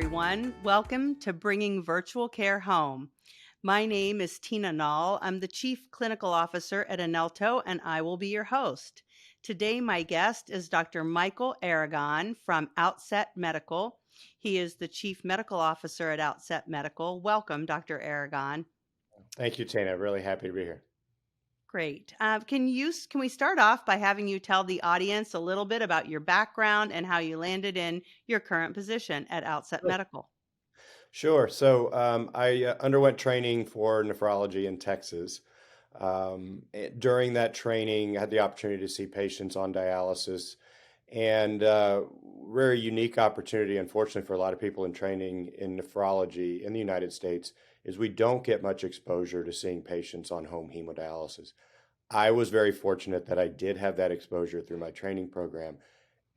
everyone. Welcome to Bringing Virtual Care Home. My name is Tina Null. I'm the Chief Clinical Officer at Anelto, and I will be your host. Today, my guest is Dr. Michael Aragon from Outset Medical. He is the Chief Medical Officer at Outset Medical. Welcome, Dr. Aragon. Thank you, Tina. Really happy to be here. Great. Can we start off by having you tell the audience a little bit about your background and how you landed in your current position at Outset Medical? Sure. I underwent training for nephrology in Texas. During that training, I had the opportunity to see patients on dialysis, and very unique opportunity, unfortunately, for a lot of people in training in nephrology in the United States, is we don't get much exposure to seeing patients on home hemodialysis. I was very fortunate that I did have that exposure through my training program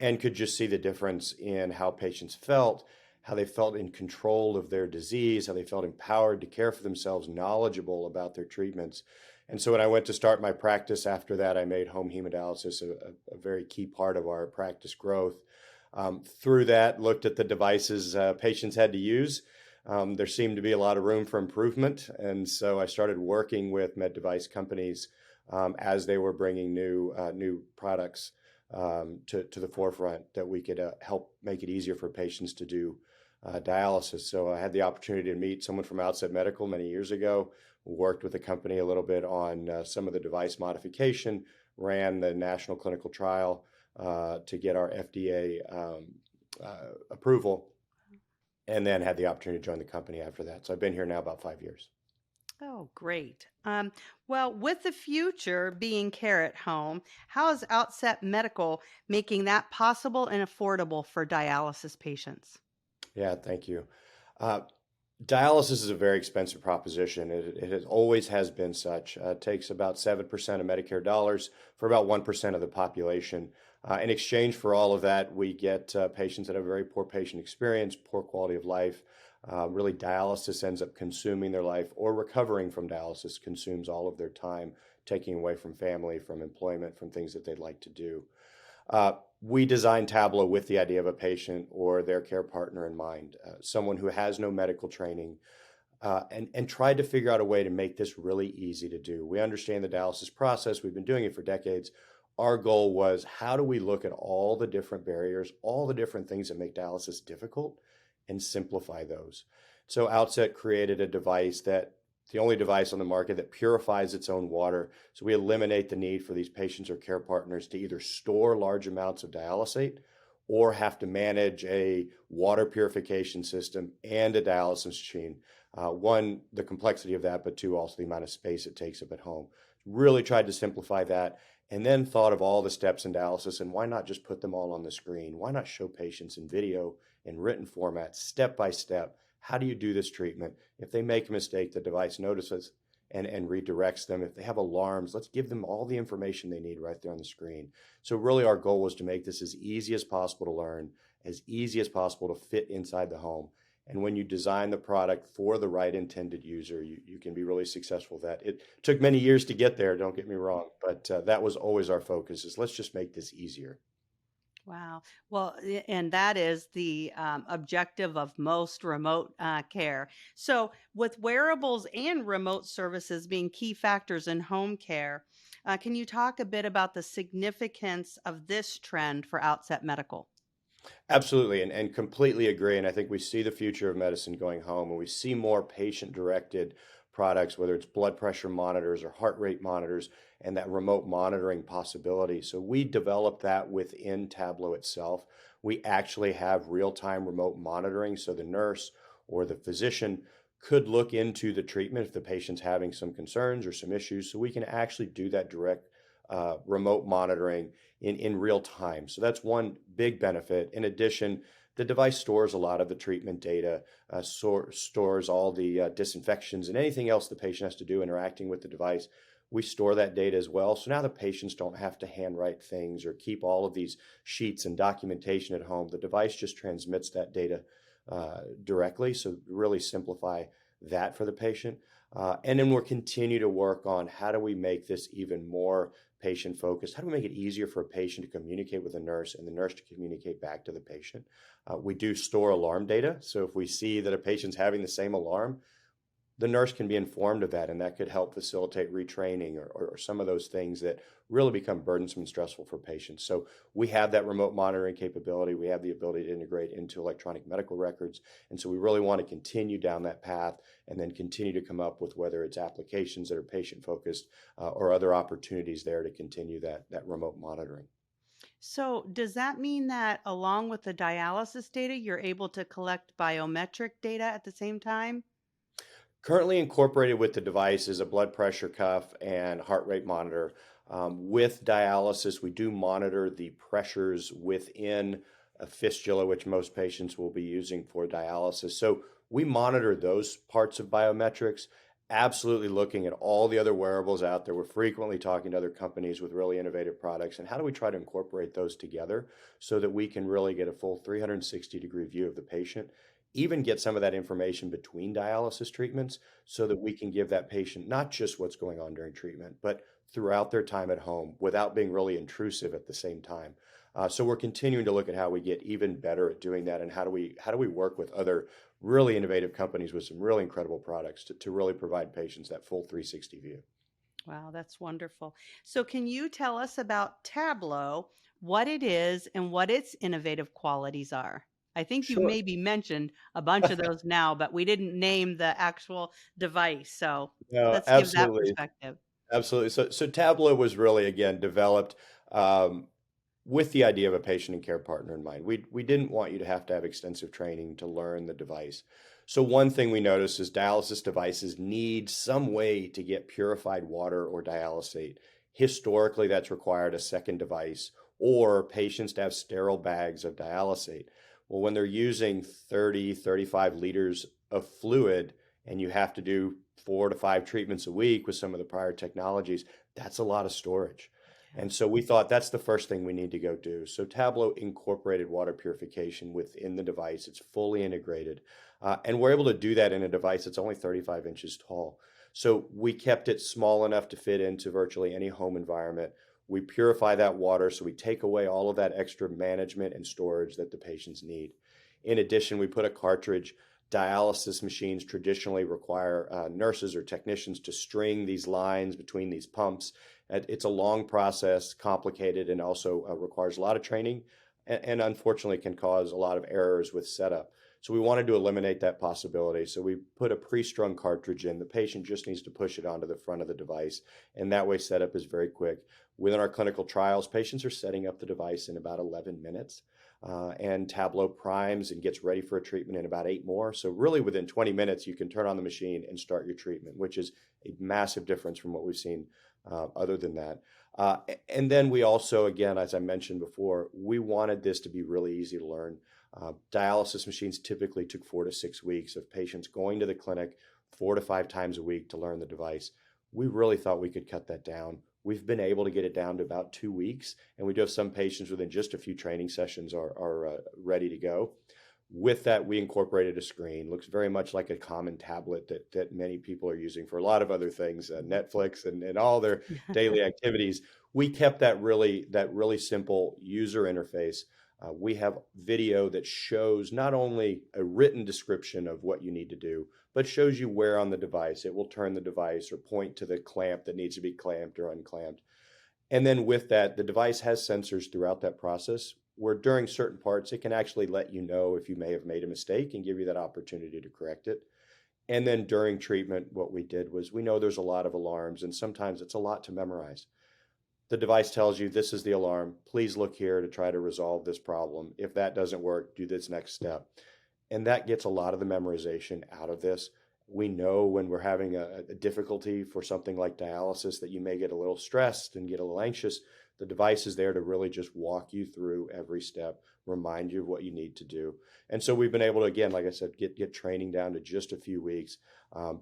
and could just see the difference in how patients felt, how they felt in control of their disease, how they felt empowered to care for themselves, knowledgeable about their treatments. And so when I went to start my practice after that, I made home hemodialysis a very key part of our practice growth. Through that, looked at the devices patients had to use. There seemed to be a lot of room for improvement. And so I started working with med device companies as they were bringing new products to the forefront that we could help make it easier for patients to do dialysis. So I had the opportunity to meet someone from Outset Medical many years ago, worked with the company a little bit on some of the device modification, ran the national clinical trial to get our FDA approval, and then had the opportunity to join the company after that. So I've been here now about 5 years. Oh, great. Well, with the future being care at home, how is Outset Medical making that possible and affordable for dialysis patients? Yeah, thank you. Uh, Dialysis is a very expensive proposition. It has always has been such. It takes about 7% of Medicare dollars for about 1% of the population. In exchange for all of that, we get patients that have a very poor patient experience, poor quality of life. Really, dialysis ends up consuming their life, or recovering from dialysis consumes all of their time, taking away from family, from employment, from things that they'd like to do. We designed Tablo with the idea of a patient or their care partner in mind, someone who has no medical training, and tried to figure out a way to make this really easy to do. We understand the dialysis process. We've been doing it for decades. Our goal was, how do we look at all the different barriers, all the different things that make dialysis difficult, and simplify those? So Outset created a device the only device on the market that purifies its own water. So we eliminate the need for these patients or care partners to either store large amounts of dialysate or have to manage a water purification system and a dialysis machine. One, the complexity of that, but two, also the amount of space it takes up at home. Really tried to simplify that, and then thought of all the steps in dialysis, and why not just put them all on the screen? Why not show patients in video and written format, step by step? How do you do this treatment? If they make a mistake, the device notices and redirects them. If they have alarms, let's give them all the information they need right there on the screen. So really our goal was to make this as easy as possible to learn, as easy as possible to fit inside the home. And when you design the product for the right intended user, you can be really successful with that. It took many years to get there, don't get me wrong, but that was always our focus, is let's just make this easier. Wow. Well, and that is the objective of most remote care. So, with wearables and remote services being key factors in home care, can you talk a bit about the significance of this trend for Outset Medical? Absolutely, and completely agree. And I think we see the future of medicine going home, and we see more patient-directed products, whether it's blood pressure monitors or heart rate monitors, and that remote monitoring possibility. So we developed that within Tablo itself. We actually have real-time remote monitoring, so the nurse or the physician could look into the treatment if the patient's having some concerns or some issues. So we can actually do that direct remote monitoring in real time. So that's one big benefit. In addition, the device stores a lot of the treatment data, stores all the disinfections and anything else the patient has to do interacting with the device. We store that data as well. So now the patients don't have to handwrite things or keep all of these sheets and documentation at home. The device just transmits that data directly. So really simplify that for the patient. And then we'll continue to work on how do we make this even more patient focused? How do we make it easier for a patient to communicate with a nurse and the nurse to communicate back to the patient? We do store alarm data. So if we see that a patient's having the same alarm, the nurse can be informed of that, and that could help facilitate retraining or some of those things that really become burdensome and stressful for patients. So we have that remote monitoring capability. We have the ability to integrate into electronic medical records. And so we really want to continue down that path and then continue to come up with whether it's applications that are patient focused or other opportunities there to continue that remote monitoring. So, does that mean that along with the dialysis data, you're able to collect biometric data at the same time? Currently incorporated with the device is a blood pressure cuff and heart rate monitor. With dialysis, we do monitor the pressures within a fistula, which most patients will be using for dialysis. So we monitor those parts of biometrics, absolutely looking at all the other wearables out there. We're frequently talking to other companies with really innovative products, and how do we try to incorporate those together so that we can really get a full 360-degree view of the patient, even get some of that information between dialysis treatments so that we can give that patient not just what's going on during treatment, but throughout their time at home without being really intrusive at the same time. So we're continuing to look at how we get even better at doing that, and how do we work with other really innovative companies with some really incredible products to really provide patients that full 360 view. Wow, that's wonderful. So, can you tell us about Tablo, what it is, and what its innovative qualities are? I think you Sure. maybe mentioned a bunch of those now, but we didn't name the actual device. So, No, let's give that absolutely. perspective. Absolutely. So Tableau was really, again, developed um, with the idea of a patient and care partner in mind. We didn't want you to have extensive training to learn the device. So one thing we noticed is dialysis devices need some way to get purified water or dialysate. Historically, that's required a second device or patients to have sterile bags of dialysate. Well, when they're using 30, 35 liters of fluid and you have to do 4 to 5 treatments a week with some of the prior technologies, that's a lot of storage. Yeah. And so we thought that's the first thing we need to go do. So Tableau incorporated water purification within the device. It's fully integrated. And we're able to do that in a device that's only 35 inches tall. So we kept it small enough to fit into virtually any home environment. We purify that water, so we take away all of that extra management and storage that the patients need. In addition, we put a cartridge. Dialysis machines traditionally require nurses or technicians to string these lines between these pumps. It's a long process, complicated, and also requires a lot of training, and unfortunately can cause a lot of errors with setup. So we wanted to eliminate that possibility. So we put a pre-strung cartridge in. The patient just needs to push it onto the front of the device, and that way setup is very quick. Within our clinical trials, patients are setting up the device in about 11 minutes. And Tableau primes and gets ready for a treatment in about 8 more. So really within 20 minutes, you can turn on the machine and start your treatment, which is a massive difference from what we've seen other than that. And then we also, again, as I mentioned before, we wanted this to be really easy to learn. Dialysis machines typically took 4 to 6 weeks of patients going to the clinic 4 to 5 times a week to learn the device. We really thought we could cut that down. We've been able to get it down to about 2 weeks, and we do have some patients within just a few training sessions are ready to go. With that, we incorporated a screen. Looks very much like a common tablet that many people are using for a lot of other things, Netflix and all their daily activities. We kept that really simple user interface. We have video that shows not only a written description of what you need to do, but shows you where on the device. It will turn the device or point to the clamp that needs to be clamped or unclamped. And then with that, the device has sensors throughout that process where during certain parts, it can actually let you know if you may have made a mistake and give you that opportunity to correct it. And then during treatment, what we did was we know there's a lot of alarms, and sometimes it's a lot to memorize. The device tells you this is the alarm. Please look here to try to resolve this problem. If that doesn't work, do this next step. And that gets a lot of the memorization out of this. We know when we're having a difficulty for something like dialysis that you may get a little stressed and get a little anxious. The device is there to really just walk you through every step, remind you of what you need to do. And so we've been able to, again, like I said, get training down to just a few weeks.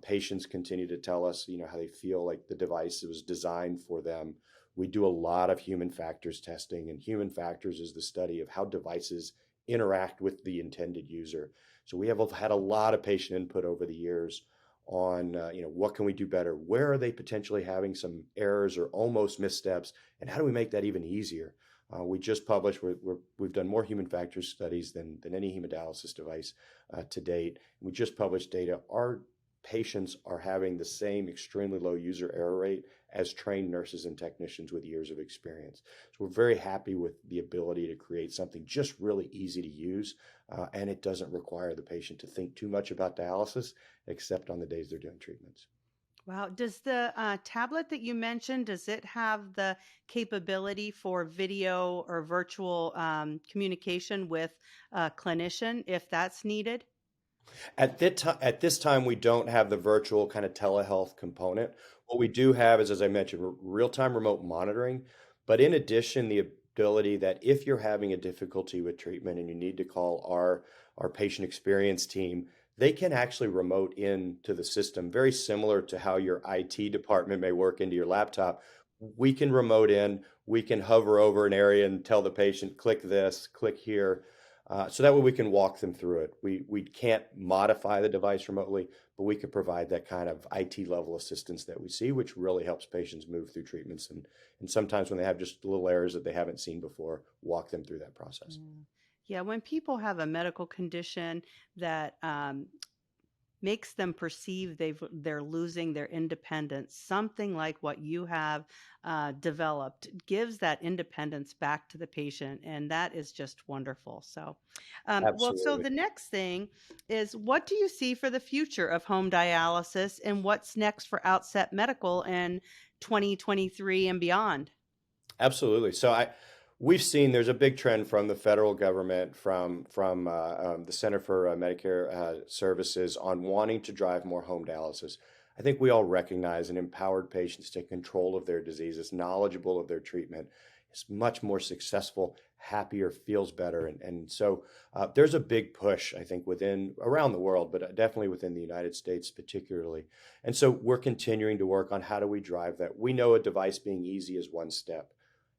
Patients continue to tell us, how they feel like the device was designed for them. We do a lot of human factors testing, and human factors is the study of how devices interact with the intended user. So we have had a lot of patient input over the years on what can we do better? Where are they potentially having some errors or almost missteps? And how do we make that even easier? We just published, we've done more human factors studies than any hemodialysis device to date. We just published data. Our patients are having the same extremely low user error rate as trained nurses and technicians with years of experience. So we're very happy with the ability to create something just really easy to use, and it doesn't require the patient to think too much about dialysis, except on the days they're doing treatments. Wow. Does the tablet that you mentioned, does it have the capability for video or virtual communication with a clinician if that's needed? At this time, we don't have the virtual kind of telehealth component. What we do have is, as I mentioned, real-time remote monitoring. But in addition, the ability that if you're having a difficulty with treatment and you need to call our patient experience team, they can actually remote into the system, very similar to how your IT department may work into your laptop. We can remote in, we can hover over an area and tell the patient, click this, click here. So that way we can walk them through it. We can't modify the device remotely, but we can provide that kind of IT level assistance that we see, which really helps patients move through treatments and sometimes when they have just little errors that they haven't seen before, walk them through that process. Mm. Yeah, when people have a medical condition that makes them perceive they're losing their independence, something like what you have developed gives that independence back to the patient, and that is just wonderful. So, well, so Absolutely. the next thing is, what do you see for the future of home dialysis, and what's next for Outset Medical in 2023 and beyond? Absolutely. We've seen there's a big trend from the federal government, from the Center for Medicare Services on wanting to drive more home dialysis. I think we all recognize an empowered patient to take control of their disease, is knowledgeable of their treatment, is much more successful, happier, feels better, and so there's a big push I think within around the world, but definitely within the United States particularly. And so we're continuing to work on how do we drive that. We know a device being easy is one step.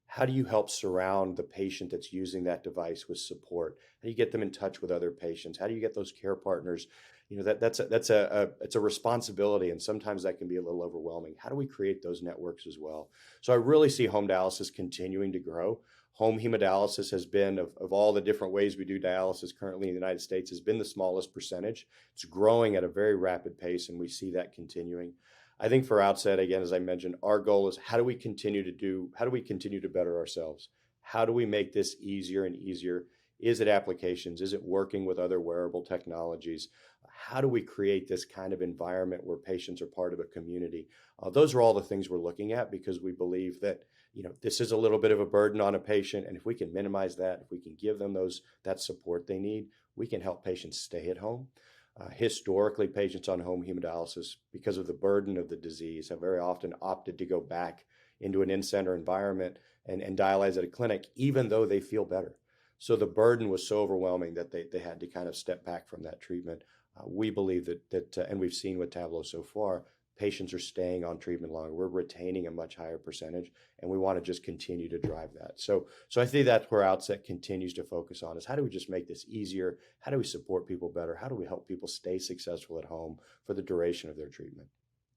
How do you help surround the patient that's using that device with support? How do you get them in touch with other patients? How do you get those care partners? It's a responsibility, and sometimes that can be a little overwhelming. How do we create those networks as well? So I really see home dialysis continuing to grow. Home hemodialysis has been, of all the different ways we do dialysis currently in the United States, has been the smallest percentage. It's growing at a very rapid pace, and we see that continuing. I think for Outset, again, as I mentioned, our goal is how do we continue to better ourselves? How do we make this easier and easier? Is it applications? Is it working with other wearable technologies? How do we create this kind of environment where patients are part of a community? Those are all the things we're looking at because we believe that this is a little bit of a burden on a patient, and if we can minimize that, if we can give them that support they need, we can help patients stay at home. Historically, patients on home hemodialysis, because of the burden of the disease, have very often opted to go back into an in-center environment and dialyze at a clinic, even though they feel better. So the burden was so overwhelming that they had to kind of step back from that treatment. We believe that and we've seen with Tablo so far, patients are staying on treatment longer. We're retaining a much higher percentage, and we want to just continue to drive that. So I think that's where Outset continues to focus on is how do we just make this easier? How do we support people better? How do we help people stay successful at home for the duration of their treatment?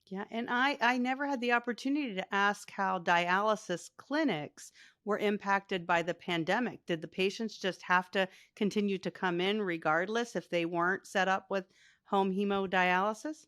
Yeah, and I never had the opportunity to ask how dialysis clinics were impacted by the pandemic. Did the patients just have to continue to come in regardless if they weren't set up with home hemodialysis?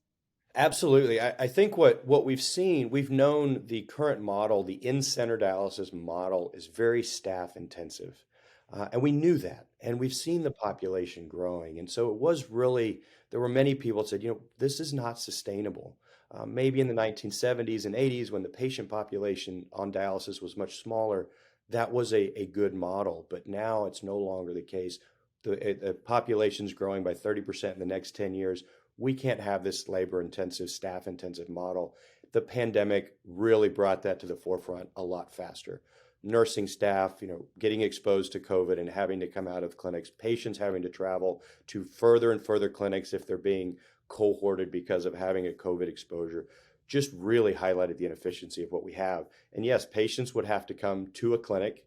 Absolutely. I think what we've seen, we've known the current model, the in-center dialysis model, is very staff intensive. And we knew that. And we've seen the population growing. And so it was really, there were many people that said, this is not sustainable. Maybe in the 1970s and 80s, when the patient population on dialysis was much smaller, that was a good model. But now it's no longer the case. The population's growing by 30% in the next 10 years. We can't have this labor-intensive, staff-intensive model. The pandemic really brought that to the forefront a lot faster. Nursing staff, getting exposed to COVID and having to come out of clinics, patients having to travel to further and further clinics if they're being cohorted because of having a COVID exposure, just really highlighted the inefficiency of what we have. And yes, patients would have to come to a clinic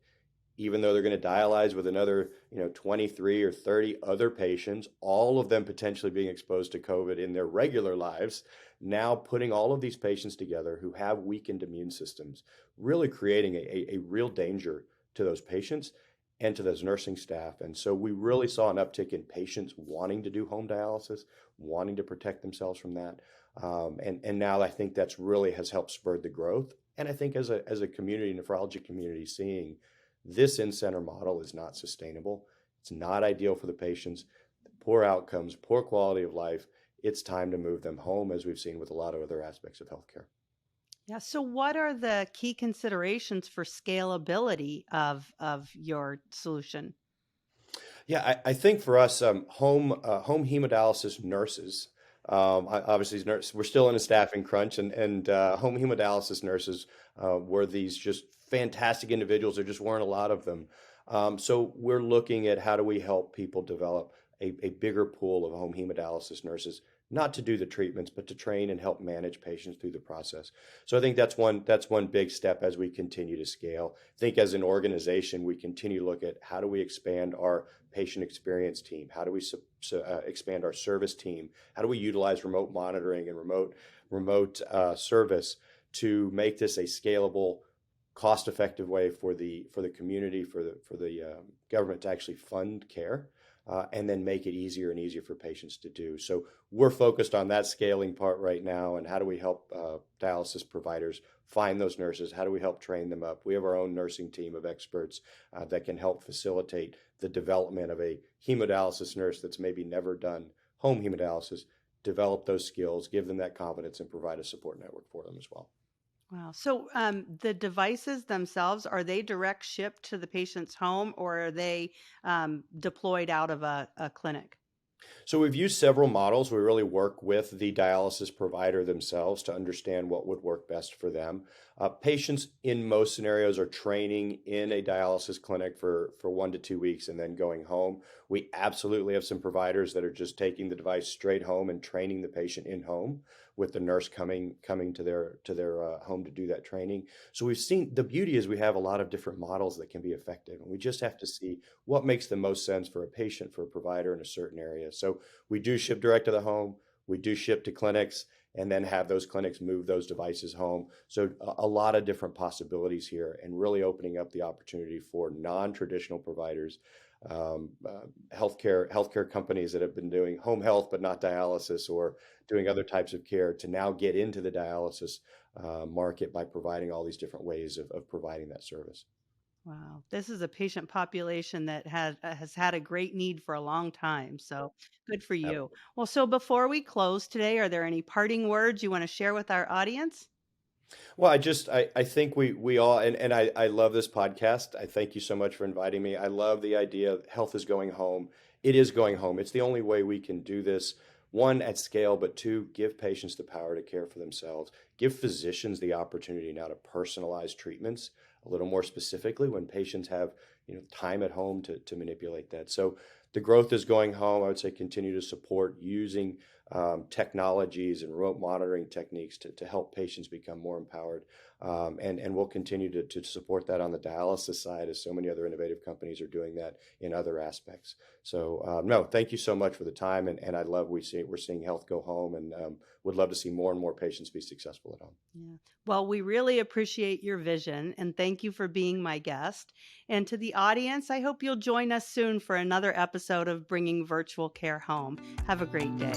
even though they're going to dialyze with another, 23 or 30 other patients, all of them potentially being exposed to COVID in their regular lives. Now putting all of these patients together who have weakened immune systems, really creating a real danger to those patients and to those nursing staff. And so we really saw an uptick in patients wanting to do home dialysis, wanting to protect themselves from that. And now I think that's really has helped spur the growth. And I think as a community, nephrology community, seeing this in-center model is not sustainable. It's not ideal for the patients. Poor outcomes, poor quality of life. It's time to move them home, as we've seen with a lot of other aspects of healthcare. Yeah. So, what are the key considerations for scalability of your solution? Yeah, I think for us, home hemodialysis nurses, obviously we're still in a staffing crunch, and home hemodialysis nurses were these just fantastic individuals. There just weren't a lot of them. So we're looking at how do we help people develop a bigger pool of home hemodialysis nurses, not to do the treatments, but to train and help manage patients through the process. So I think that's one big step as we continue to scale. I think as an organization, we continue to look at how do we expand our patient experience team? How do we expand our service team? How do we utilize remote monitoring and remote service to make this a scalable, cost-effective way for the community, for the government to actually fund care, and then make it easier and easier for patients to do. So we're focused on that scaling part right now, and how do we help dialysis providers find those nurses? How do we help train them up? We have our own nursing team of experts that can help facilitate the development of a hemodialysis nurse that's maybe never done home hemodialysis, develop those skills, give them that confidence, and provide a support network for them as well. Wow. So, the devices themselves, are they direct shipped to the patient's home, or are they deployed out of a clinic? So we've used several models. We really work with the dialysis provider themselves to understand what would work best for them. Patients in most scenarios are training in a dialysis clinic for 1 to 2 weeks and then going home. We absolutely have some providers that are just taking the device straight home and training the patient in home, with the nurse coming to their home to do that training. So we've seen, the beauty is we have a lot of different models that can be effective, and we just have to see what makes the most sense for a patient, for a provider in a certain area. So we do ship direct to the home, we do ship to clinics, and then have those clinics move those devices home. So a lot of different possibilities here, and really opening up the opportunity for non-traditional providers, healthcare companies that have been doing home health but not dialysis, or doing other types of care, to now get into the dialysis market by providing all these different ways of providing that service. Wow, this is a patient population that has had a great need for a long time. So good for you. Well, so before we close today, are there any parting words you want to share with our audience? Well, I think we all, and I love this podcast. I thank you so much for inviting me. I love the idea of health is going home. It is going home. It's the only way we can do this. One, at scale, but two, give patients the power to care for themselves. Give physicians the opportunity now to personalize treatments a little more specifically when patients have, time at home to manipulate that. So the growth is going home. I would say continue to support using technologies and remote monitoring techniques to help patients become more empowered. And we'll continue to support that on the dialysis side, as so many other innovative companies are doing that in other aspects. So no, thank you so much for the time. And I love we're seeing health go home, and would love to see more and more patients be successful at home. Yeah. Well, we really appreciate your vision and thank you for being my guest. And to the audience, I hope you'll join us soon for another episode of Bringing Virtual Care Home. Have a great day.